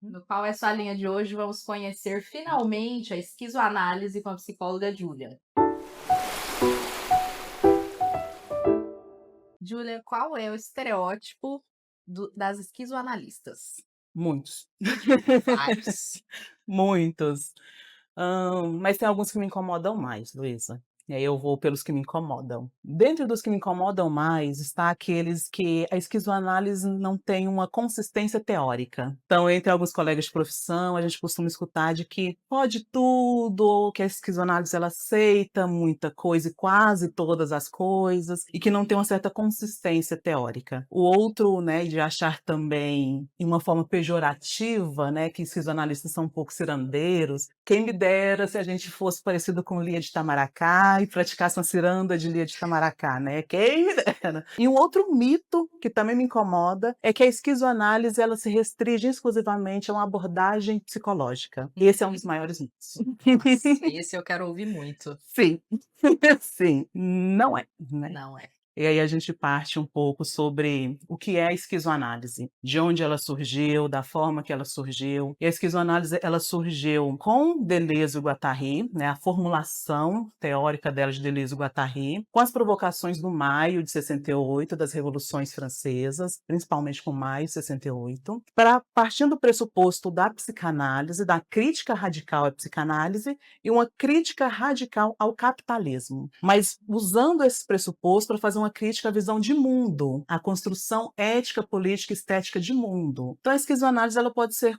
No Qual é Sua Linha de hoje, vamos conhecer finalmente a esquizoanálise com a psicóloga Júlia. Júlia, qual é o estereótipo das esquizoanalistas? Muitos. Vários. Muitos. Mas tem alguns que me incomodam mais, Luísa. E aí eu vou pelos que me incomodam. Dentro dos que me incomodam mais, está aqueles que a esquizoanálise não tem uma consistência teórica. Então, entre alguns colegas de profissão, a gente costuma escutar de que pode tudo, ou que a esquizoanálise ela aceita muita coisa e quase todas as coisas, e que não tem uma certa consistência teórica. O outro, né, de achar também, em uma forma pejorativa, né, que esquizoanalistas são um pouco cirandeiros. Quem me dera se a gente fosse parecido com Lia de Itamaracá e praticasse uma ciranda de Lia de Itamaracá, né, quem me dera. E um outro mito que também me incomoda é que a esquizoanálise ela se restringe exclusivamente a uma abordagem psicológica. Esse é um dos maiores mitos. Nossa, esse eu quero ouvir muito. Sim, sim, não é, né. Não é. E aí a gente parte um pouco sobre o que é a esquizoanálise, de onde ela surgiu, da forma que ela surgiu. E a esquizoanálise ela surgiu com Deleuze e Guattari, né, a formulação teórica dela de Deleuze e Guattari, com as provocações do Maio de 68, das revoluções francesas, principalmente com Maio de 68, para partindo do pressuposto da psicanálise, da crítica radical à psicanálise e uma crítica radical ao capitalismo, mas usando esse pressuposto para fazer uma crítica à visão de mundo, à construção ética, política e estética de mundo. Então a esquizoanálise ela pode ser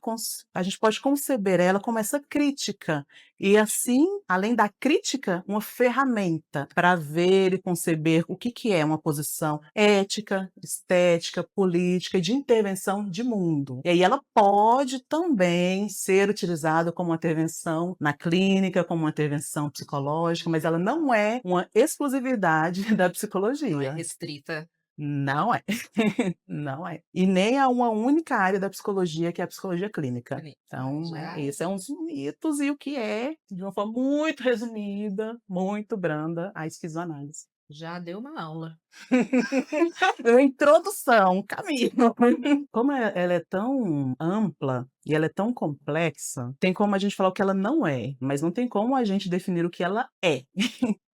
a gente pode conceber ela como essa crítica e assim, além da crítica, uma ferramenta para ver e conceber o que é uma posição ética, estética, política e de intervenção de mundo. E aí ela pode também ser utilizada como uma intervenção na clínica, como uma intervenção psicológica, mas ela não é uma exclusividade da Não é psicologia. restrita. Não é. Não é. E nem a uma única área da psicologia, que é a psicologia clínica. Então, né, Já, esse é um dos mitos e o que é, de uma forma muito resumida, muito branda, a esquizoanálise. já deu uma aula. A introdução, caminho. Como ela é tão ampla e ela é tão complexa, tem como a gente falar o que ela não é, mas não tem como a gente definir o que ela é.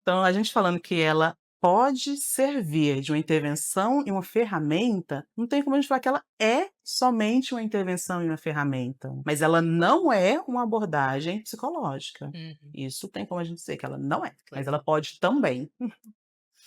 Então, a gente falando que ela pode servir de uma intervenção e uma ferramenta, não tem como a gente falar que ela é somente uma intervenção e uma ferramenta, mas ela não é uma abordagem psicológica. Uhum. Isso tem como a gente dizer que ela não é, mas ela pode também.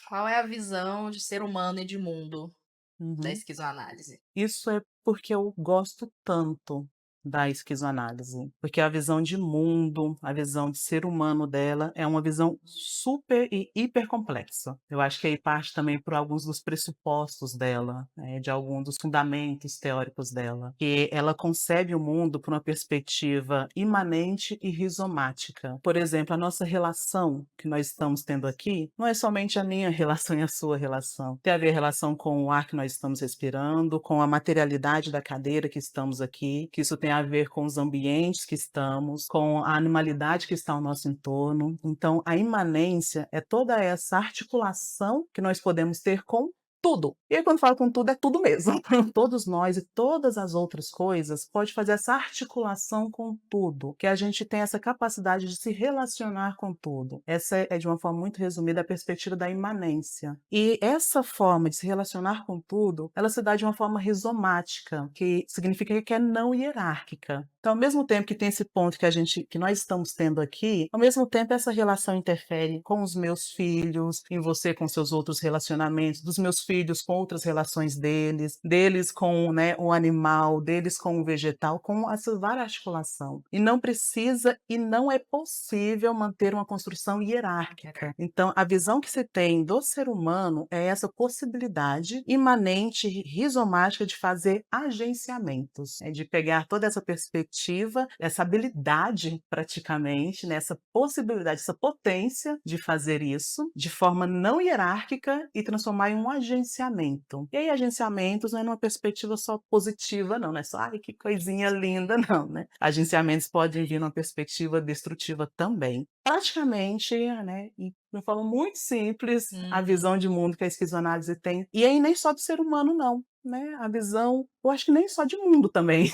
Qual é a visão de ser humano e de mundo da Uhum. esquizoanálise? Isso é porque eu gosto tanto da esquizoanálise, porque a visão de mundo, a visão de ser humano dela é uma visão super e hiper complexa. Eu acho que aí parte também por alguns dos pressupostos dela, né, de algum dos fundamentos teóricos dela, que ela concebe o mundo por uma perspectiva imanente e rizomática. Por exemplo, a nossa relação que nós estamos tendo aqui não é somente a minha relação e a sua relação. Tem a ver relação com o ar que nós estamos respirando, com a materialidade da cadeira que estamos aqui, que isso tem a ver com os ambientes que estamos, com a animalidade que está ao nosso entorno. Então, a imanência é toda essa articulação que nós podemos ter com tudo. E aí, quando falo com tudo, é tudo mesmo. Todos nós e todas as outras coisas pode fazer essa articulação com tudo, que a gente tem essa capacidade de se relacionar com tudo. Essa é, de uma forma muito resumida, a perspectiva da imanência. E essa forma de se relacionar com tudo, ela se dá de uma forma rizomática, que significa que é não hierárquica. Então, ao mesmo tempo que tem esse ponto que nós estamos tendo aqui, ao mesmo tempo essa relação interfere com os meus filhos, em você com seus outros relacionamentos, dos meus filhos com outras relações deles, deles com, né, o animal, deles com o vegetal, com essa várias articulação. E não precisa e não é possível manter uma construção hierárquica. Então, a visão que se tem do ser humano é essa possibilidade imanente, rizomática de fazer agenciamentos, de pegar toda essa perspectiva, essa habilidade praticamente, né, essa possibilidade, essa potência de fazer isso de forma não hierárquica e transformar em um agenciamento. E aí agenciamentos não é numa perspectiva só positiva não, não é só: "Ai, que coisinha linda", não, né. Agenciamentos podem vir numa perspectiva destrutiva também. Praticamente, né, e de uma forma muito simples, a Uhum. visão de mundo que a esquizoanálise tem, e aí nem só do ser humano não, né, a visão eu acho que nem só de mundo também,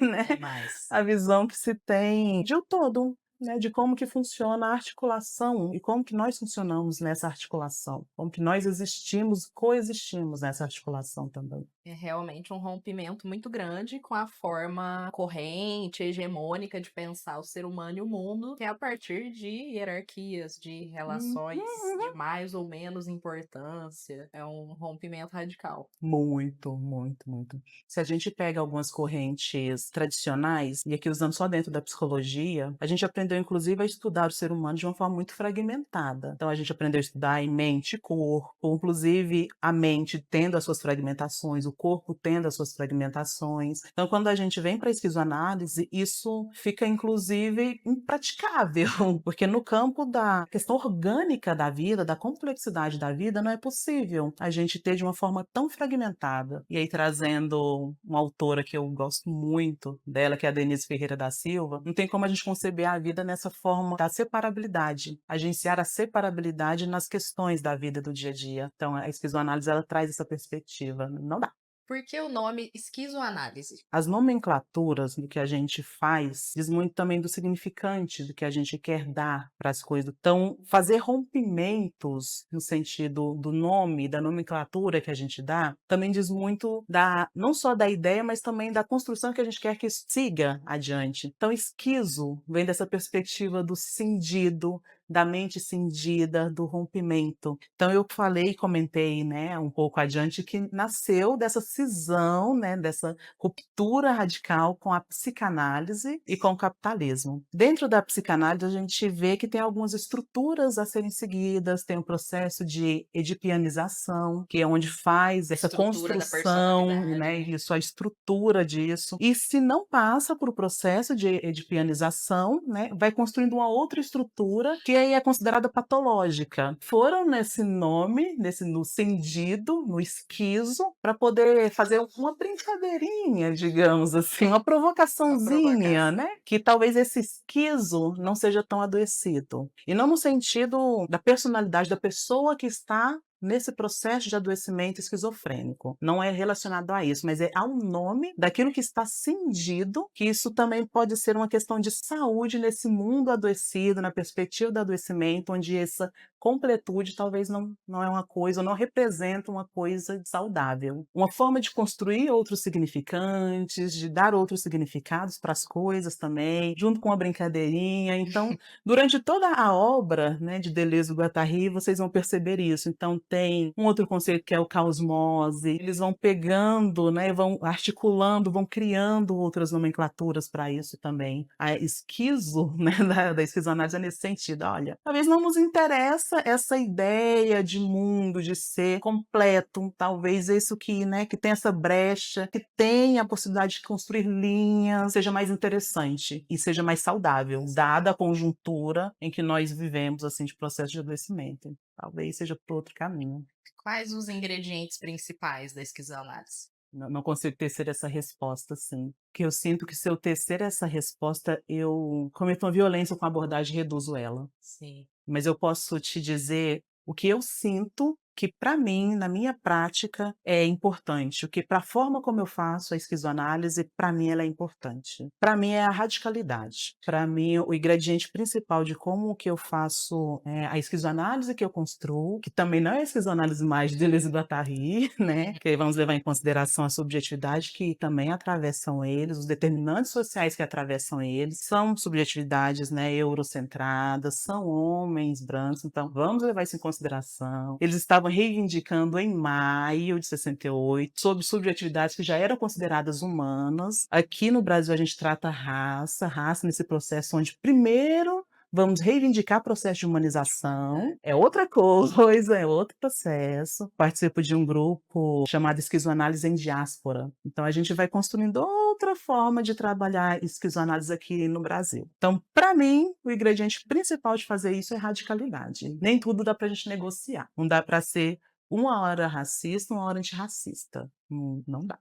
né, É mais. a visão que se tem de um todo, né, de como que funciona a articulação e como que nós funcionamos nessa articulação, como que nós existimos, coexistimos nessa articulação também. É realmente um rompimento muito grande com a forma corrente, hegemônica de pensar o ser humano e o mundo, que é a partir de hierarquias, de relações de Uhum. mais ou menos importância. É um rompimento radical. Muito, muito, muito. Se a gente pega algumas correntes tradicionais, e aqui usando só dentro da psicologia, a gente aprendeu inclusive a estudar o ser humano de uma forma muito fragmentada. Então a gente aprendeu a estudar em mente e corpo, inclusive a mente tendo as suas fragmentações, o corpo tendo as suas fragmentações. Então quando a gente vem para a esquizoanálise, isso fica inclusive impraticável, porque no campo da questão orgânica da vida, da complexidade da vida, não é possível a gente ter de uma forma tão fragmentada. E aí trazendo uma autora que eu gosto muito dela, que é a Denise Ferreira da Silva, não tem como a gente conceber a vida nessa forma da separabilidade, agenciar a separabilidade nas questões da vida do dia a dia. Então a esquizoanálise ela traz essa perspectiva, não dá. Por que o nome esquizoanálise? As nomenclaturas do que a gente faz diz muito também do significante do que a gente quer dar para as coisas. Então, fazer rompimentos no sentido do nome, da nomenclatura que a gente dá, também diz muito da não só da ideia, mas também da construção que a gente quer que isso siga adiante. Então, esquizo vem dessa perspectiva do cindido, da mente cindida, do rompimento. Então eu falei, comentei, né, um pouco adiante que nasceu dessa cisão, né, dessa ruptura radical com a psicanálise e com o capitalismo. Dentro da psicanálise a gente vê que tem algumas estruturas a serem seguidas, tem um processo de edipianização, que é onde faz essa Estrutura da construção, personalidade, né, né? isso, a estrutura disso. E se não passa por o processo de edipianização, né, vai construindo uma outra estrutura que aí é considerada patológica. Foram nesse nome, nesse no cindido, no esquizo, para poder fazer uma brincadeirinha, digamos assim, uma Uma provocaçãozinha, provocação. né, que talvez esse esquizo não seja tão adoecido. E não no sentido da personalidade da pessoa que está nesse processo de adoecimento esquizofrênico. Não é relacionado a isso, mas é ao nome daquilo que está cindido, que isso também pode ser uma questão de saúde nesse mundo adoecido, na perspectiva do adoecimento, onde essa completude talvez não é uma coisa, ou não representa uma coisa saudável. Uma forma de construir outros significantes, de dar outros significados para as coisas também, junto com a brincadeirinha. Então, durante toda a obra, né, de Deleuze e Guattari, vocês vão perceber isso. Então tem um outro conceito que é o caosmose, eles vão pegando, né, vão articulando, vão criando outras nomenclaturas para isso também. A esquizo, né, da esquizoanálise é nesse sentido, olha, talvez não nos interessa essa ideia de mundo, de ser completo, talvez isso que, né, que tem essa brecha, que tem a possibilidade de construir linhas, seja mais interessante e seja mais saudável, dada a conjuntura em que nós vivemos, assim, de processo de adoecimento. Talvez seja por outro caminho. Quais os ingredientes principais da esquizoanálise? Não consigo tecer essa resposta, assim, porque eu sinto que se eu tecer essa resposta, eu cometo uma violência com a abordagem e reduzo ela. Sim. Mas eu posso te dizer o que eu sinto que para mim, na minha prática, é importante, o que para a forma como eu faço a esquizoanálise, para mim ela é importante. Para mim é a radicalidade. Para mim o ingrediente principal de como que eu faço, a esquizoanálise que eu construo, que também não é a esquizoanálise mais de Deleuze e Guattari, né, que aí vamos levar em consideração a subjetividade que também atravessam eles, os determinantes sociais que atravessam eles, são subjetividades, né, eurocentradas, são homens brancos, então vamos levar isso em consideração. Eles estavam reivindicando em maio de 68, sobre subjetividades que já eram consideradas humanas. Aqui no Brasil a gente trata raça nesse processo onde primeiro vamos reivindicar processo de humanização, é outra coisa, é outro processo. Participo de um grupo chamado Esquizoanálise em Diáspora. Então a gente vai construindo outra forma de trabalhar esquizoanálise aqui no Brasil. Então, para mim, o ingrediente principal de fazer isso é radicalidade. Nem tudo dá para a gente negociar. Não dá para ser uma hora racista, uma hora antirracista. Não dá,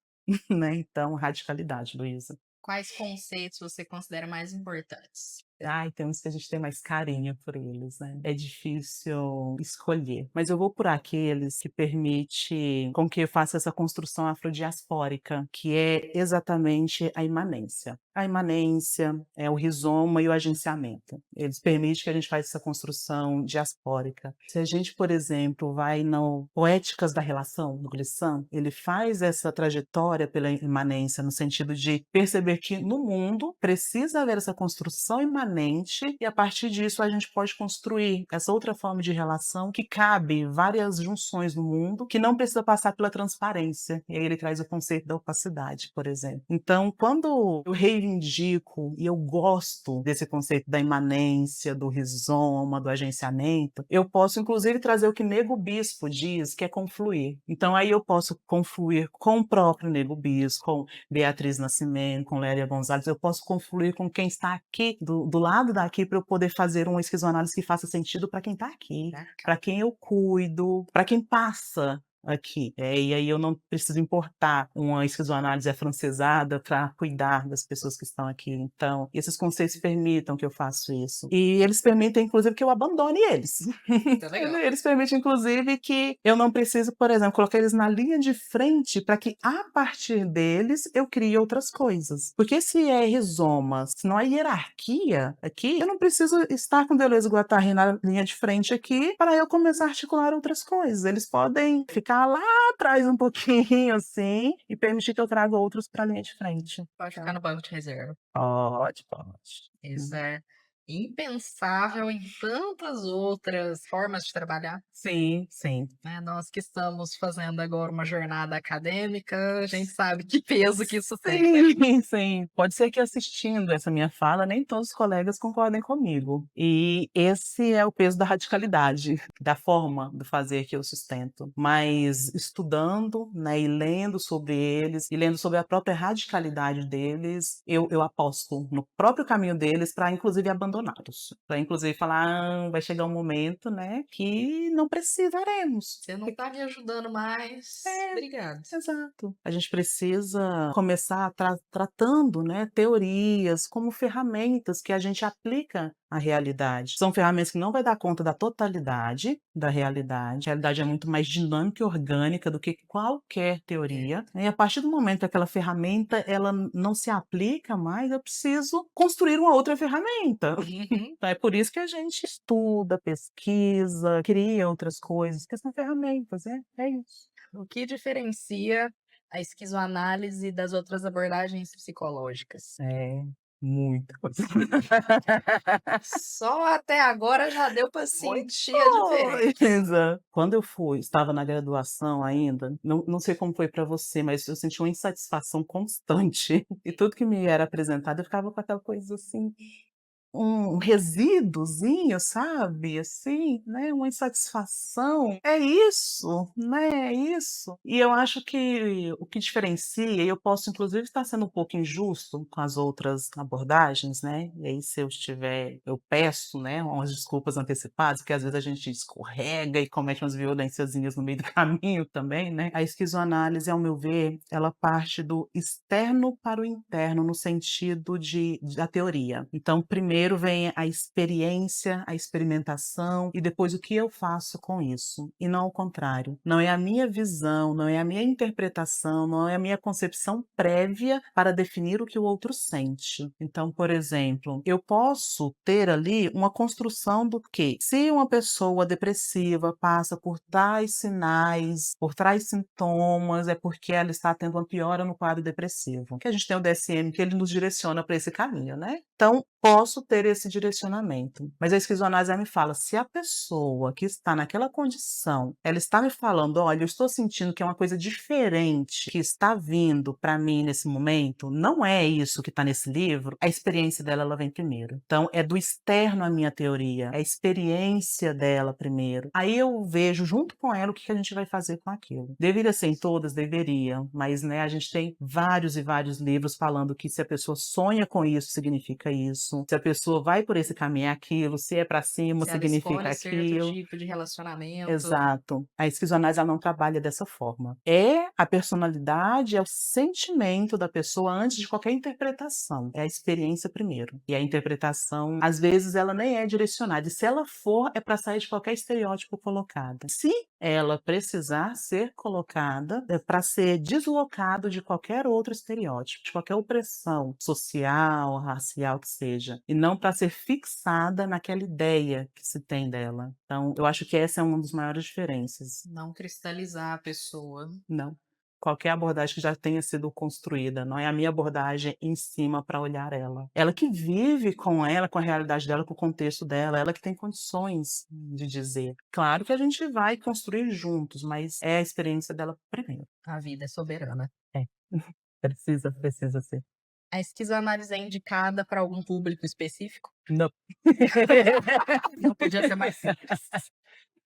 né, então radicalidade, Luísa. Quais conceitos você considera mais importantes? Ai, tem uns que a gente tem mais carinho por eles, né. É difícil escolher, mas eu vou por aqueles que permite com que eu faça essa construção afrodiaspórica, que é exatamente a imanência. A imanência, é o rizoma e o agenciamento. Eles permitem que a gente faça essa construção diaspórica. Se a gente, por exemplo, vai no Poéticas da Relação, do Glissant, ele faz essa trajetória pela imanência, no sentido de perceber que no mundo precisa haver essa construção imanente e a partir disso a gente pode construir essa outra forma de relação que cabe várias junções no mundo, que não precisa passar pela transparência. E aí ele traz o conceito da opacidade, por exemplo. Então, quando eu reivindico e eu gosto desse conceito da imanência, do rizoma, do agenciamento, eu posso inclusive trazer o que Nego Bispo diz, que é confluir. Então aí eu posso confluir com o próprio Nego Bispo, com Beatriz Nascimento, com Lélia Gonzalez, eu posso confluir com quem está aqui, do lado daqui, para eu poder fazer uma esquizoanálise que faça sentido para quem está aqui, Tá? para quem eu cuido, para quem passa aqui. E aí eu não preciso importar uma esquizoanálise afrancesada para cuidar das pessoas que estão aqui. Então, esses conceitos permitam que eu faça isso. E eles permitem, inclusive, que eu abandone eles. Isso é legal. Eles permitem, inclusive, que eu não preciso, por exemplo, colocar eles na linha de frente para que, a partir deles, eu crie outras coisas. Porque se é rizoma, se não há hierarquia aqui, eu não preciso estar com Deleuze e Guattari na linha de frente aqui para eu começar a articular outras coisas. Eles podem ficar lá atrás um pouquinho, assim, e permitir que eu traga outros para a linha de frente. Pode ficar Tá? no banco de reserva. Pode, pode. Isso é impensável em tantas outras formas de trabalhar, Sim, sim. né. Nós que estamos fazendo agora uma jornada acadêmica, a gente sabe que peso que isso tem, né. Sim, sim. Pode ser que assistindo essa minha fala, nem todos os colegas concordem comigo. E esse é o peso da radicalidade, da forma do fazer que eu sustento. Mas estudando, né, e lendo sobre eles, e lendo sobre a própria radicalidade deles, eu aposto no próprio caminho deles para inclusive abandoná-los. Para inclusive falar: "Ah, vai chegar um momento, né, que não precisaremos". Você não tá me ajudando mais, É. obrigado. Exato. A gente precisa começar tratando, né, teorias como ferramentas que a gente aplica à realidade. São ferramentas que não vai dar conta da totalidade da realidade. A realidade é muito mais dinâmica e orgânica do que qualquer É. teoria. E a partir do momento que aquela ferramenta ela não se aplica mais, eu preciso construir uma outra ferramenta. Uhum. Então é por isso que a gente estuda, pesquisa, cria outras coisas, que são ferramentas, é isso. O que diferencia a esquizoanálise das outras abordagens psicológicas? É, muita coisa. Só até agora já deu para Muita sentir a diferença. coisa. Quando eu estava na graduação ainda, não sei como foi para você, mas eu senti uma insatisfação constante, e tudo que me era apresentado eu ficava com aquela coisa assim, um resíduozinho, sabe, assim, né, uma insatisfação. É isso, né, é isso. E eu acho que o que diferencia, e eu posso inclusive estar sendo um pouco injusto com as outras abordagens, né, e aí se eu estiver eu peço, né, umas desculpas antecipadas, porque às vezes a gente escorrega e comete umas violênciazinhas no meio do caminho também, né. A esquizoanálise, ao meu ver, ela parte do externo para o interno, no sentido da teoria. Então, primeiro vem a experiência, a experimentação e depois o que eu faço com isso, e não o contrário. Não é a minha visão, não é a minha interpretação, não é a minha concepção prévia para definir o que o outro sente. Então, por exemplo, eu posso ter ali uma construção do que, se uma pessoa depressiva passa por tais sinais, por tais sintomas, é porque ela está tendo uma piora no quadro depressivo. Que a gente tem o DSM que ele nos direciona para esse caminho, né? Então, posso ter esse direcionamento. Mas a esquizoanálise ela me fala, se a pessoa que está naquela condição, ela está me falando: "Olha, eu estou sentindo que é uma coisa diferente que está vindo para mim nesse momento, não é isso que está nesse livro", a experiência dela ela vem primeiro. Então é do externo a minha teoria, é a experiência dela primeiro. Aí eu vejo junto com ela o que que a gente vai fazer com aquilo. Deveria ser em todas? Deveria, mas, né, a gente tem vários e vários livros falando que se a pessoa sonha com isso, significa isso. Se a pessoa pessoa vai por esse caminho, é aquilo, se é para cima, Se ela significa escolhe certo aquilo. tipo de relacionamento. Exato. A esquizoanálise ela não trabalha dessa forma. É a personalidade, é o sentimento da pessoa antes de qualquer interpretação. É a experiência primeiro. E a interpretação, às vezes, ela nem é direcionada. E se ela for, é para sair de qualquer estereótipo colocado. Se ela precisar ser colocada, é para ser deslocado de qualquer outro estereótipo, de qualquer opressão social, racial que seja, e não para ser fixada naquela ideia que se tem dela. Então, eu acho que essa é uma das maiores diferenças. Não cristalizar a pessoa. Não. Qualquer abordagem que já tenha sido construída, não é a minha abordagem em cima para olhar ela. Ela que vive com ela, com a realidade dela, com o contexto dela, ela que tem condições de dizer. Claro que a gente vai construir juntos, mas é a experiência dela primeiro. A vida é soberana. É. Precisa ser. A esquizoanálise é indicada para algum público específico? Não. Não podia ser mais simples.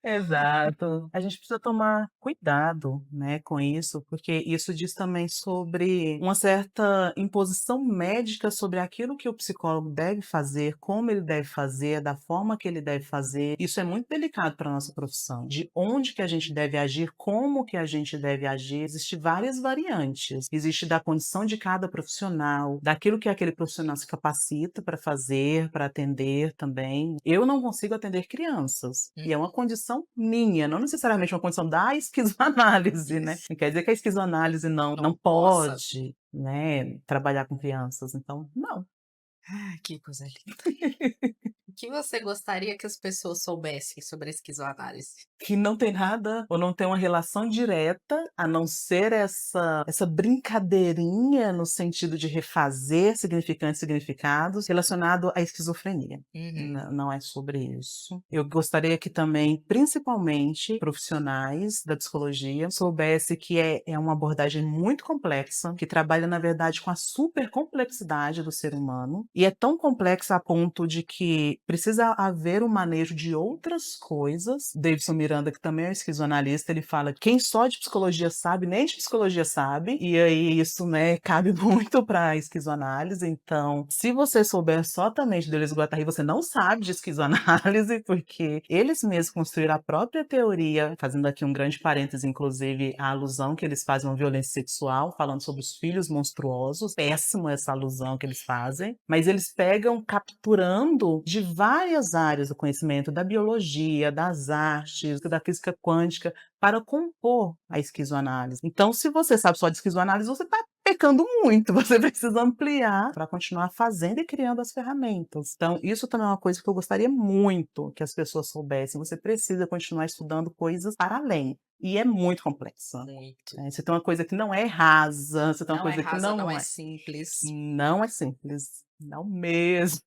Exato. A gente precisa tomar cuidado, né, com isso, porque isso diz também sobre uma certa imposição médica sobre aquilo que o psicólogo deve fazer, como ele deve fazer, da forma que ele deve fazer. Isso é muito delicado para a nossa profissão. De onde que a gente deve agir, como que a gente deve agir. Existem várias variantes. Existe da condição de cada profissional, daquilo que aquele profissional se capacita para fazer, para atender também. Eu não consigo atender crianças, e é uma condição minha, não necessariamente uma condição da esquizoanálise, né. Isso. Não quer dizer que a esquizoanálise não Não possa. pode, né, trabalhar com crianças, então não. Que coisa linda. O que você gostaria que as pessoas soubessem sobre a esquizoanálise? Que não tem nada ou não tem uma relação direta, a não ser essa brincadeirinha no sentido de refazer significantes e significados relacionado à esquizofrenia. Uhum. Não é sobre isso. Eu gostaria que também, principalmente, profissionais da psicologia soubesse que é uma abordagem muito complexa, que trabalha, na verdade, com a super complexidade do ser humano, e é tão complexa a ponto de que precisa haver um manejo de outras coisas. Davidson Miranda, que também é um esquizoanalista, ele fala: "Quem só de psicologia sabe, nem de psicologia sabe", e aí isso, né, cabe muito para a esquizoanálise. Então, se você souber exatamente de Deleuze e Guattari, você não sabe de esquizoanálise, porque eles mesmos construíram a própria teoria, fazendo aqui um grande parêntese, inclusive, a alusão que eles fazem à violência sexual, falando sobre os filhos monstruosos. Péssimo essa alusão que eles fazem, mas eles pegam capturando de várias áreas do conhecimento, da biologia, das artes, da física quântica, para compor a esquizoanálise. Então, se você sabe só de esquizoanálise, você está pecando muito, você precisa ampliar para continuar fazendo e criando as ferramentas. Então, isso também é uma coisa que eu gostaria muito que as pessoas soubessem. Você precisa continuar estudando coisas para além. E é muito complexa. Muito. Você tem uma coisa que não é rasa, você tem uma Não é coisa que rasa, não não é é. simples. Não é simples, não mesmo.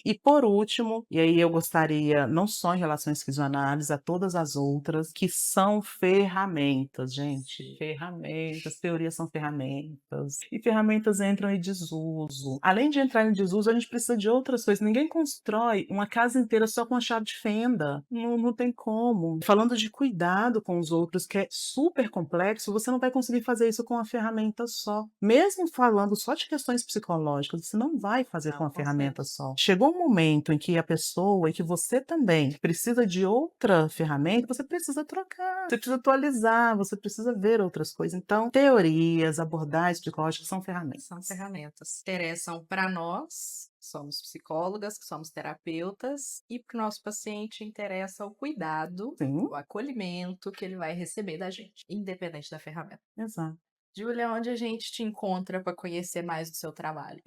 E por último, e aí eu gostaria, não só em relação à esquizoanálise, a todas as outras, que são ferramentas, gente. Ferramentas, teorias são ferramentas. E ferramentas entram em desuso. Além de entrar em desuso, a gente precisa de outras coisas. Ninguém constrói uma casa inteira só com a chave de fenda. Não tem como. Falando de cuidado com os outros, que é super complexo, você não vai conseguir fazer isso com uma ferramenta só. Mesmo falando só de questões psicológicas, você não vai fazer Não com uma consegue. ferramenta só. Chegou um momento em que a pessoa e que você também precisa de outra ferramenta, você precisa trocar, você precisa atualizar, você precisa ver outras coisas. Então, teorias, abordagens psicológicas são ferramentas. São ferramentas. Interessam para nós, que somos psicólogas, que somos terapeutas, e para o nosso paciente interessa o cuidado, Sim, o acolhimento que ele vai receber da gente, independente da ferramenta. exato. Júlia, onde a gente te encontra para conhecer mais do seu trabalho?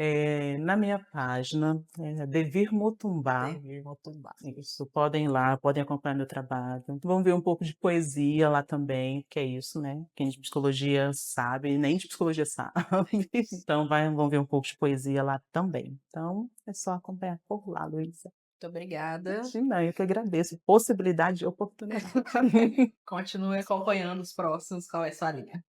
Na minha página, Devir Motumbá. Devir Motumbá. Isso, podem ir lá, podem acompanhar meu trabalho. Vão ver um pouco de poesia lá também, que é isso, né? Quem de psicologia sabe, nem de psicologia sabe. Então vão ver um pouco de poesia lá também. Então é só acompanhar por lá, Luísa. Muito obrigada. Imagina, eu que agradeço. Possibilidade e oportunidade. Continue acompanhando os próximos, qual é a sua linha.